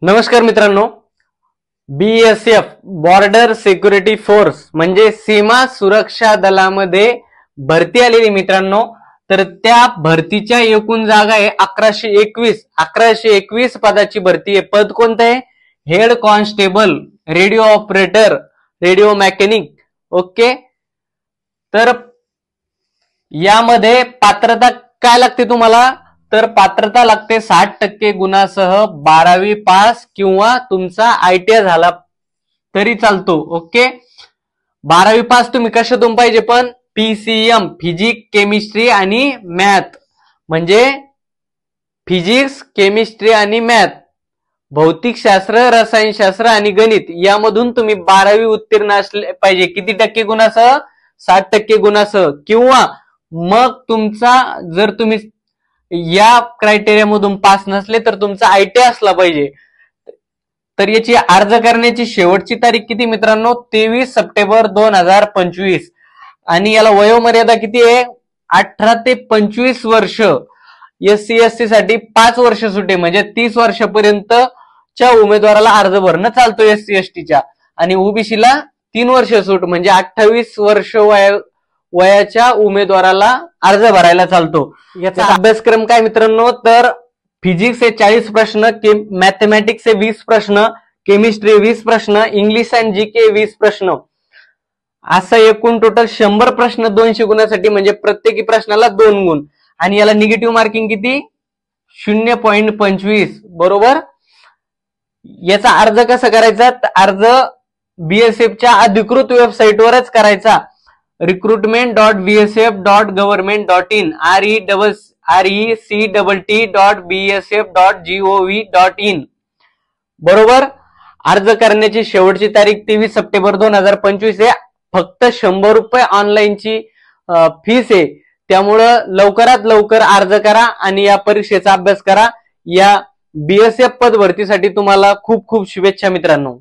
नमस्कार मित्रांनो, BSF border security force म्हणजे सीमा सुरक्षा दलामध्ये भरती आलेली मित्रांनो. तर त्या भरतीच्या एकूण जागा आहे 1121 पदाची भरती आहे. पद कोणतं आहे? Head constable, radio operator, radio mechanic. Okay, तर यामध्ये पात्रता काय लागते तुम्हाला? तर पात्रता लागते 60% गुणासह 12वी पास किंवा तुमचा ITI झाला तरी चालतो. ओके, 12वी पास तुम्ही कशातून पाहिजे? पण PCM फिजिक्स केमिस्ट्री आणि मॅथ, म्हणजे फिजिक्स केमिस्ट्री आणि मॅथ, भौतिकशास्त्र, रसायनशास्त्र आणि गणित यामधून तुम्ही 12वी उत्तीर्ण असले पाहिजे. किती टक्के गुणासह? 60% गुणासह. किंवा मग तुमचा जर तुम्ही या क्रायटेरिया मधून पास नसले तर तुमचा ITI असला पाहिजे. तर याची अर्ज करण्याची शेवटची तारीख किती मित्रांनो? 23 सप्टेंबर 2025. आणि याला वयोमर्यादा किती आहे? 18 ते 25 वर्ष. SC ST साठी 5 वर्ष सुटे, म्हणजे 30 वर्षापर्यंतच्या उमेदवाराला अर्ज भरणं चालतो SC ST च्या. आणि OBC ला 3 वर्ष सूट, म्हणजे 28 वर्ष वयाच्या उमेदवाराला अर्ज भरायला चालतो. याचा अभ्यासक्रम काय मित्रांनो? तर फिजिक्स हे 40 प्रश्न, मॅथमॅटिक्स हे 20 प्रश्न, केमिस्ट्री 20 प्रश्न, इंग्लिश अँड GK 20 प्रश्न, असं एकूण टोटल 100 प्रश्न 200 गुणासाठी, म्हणजे प्रत्येकी प्रश्नाला 2 गुण. आणि याला निगेटिव्ह मार्किंग किती? 0.25. बरोबर. याचा अर्ज कसा करायचा? अर्ज BSF च्या अधिकृत वेबसाईटवरच करायचा. recruitment.bsf.government.in recruct.bsf.gov.in. बरोबर. अर्ज करण्याची शेवटची तारीख 23 सप्टेंबर 2025 आहे. फक्त 100 रुपये ऑनलाईनची फीस आहे. त्यामुळं लवकरात लवकर अर्ज करा आणि या परीक्षेचा अभ्यास करा. या BSF पद भरतीसाठी तुम्हाला खूप खूप शुभेच्छा मित्रांनो.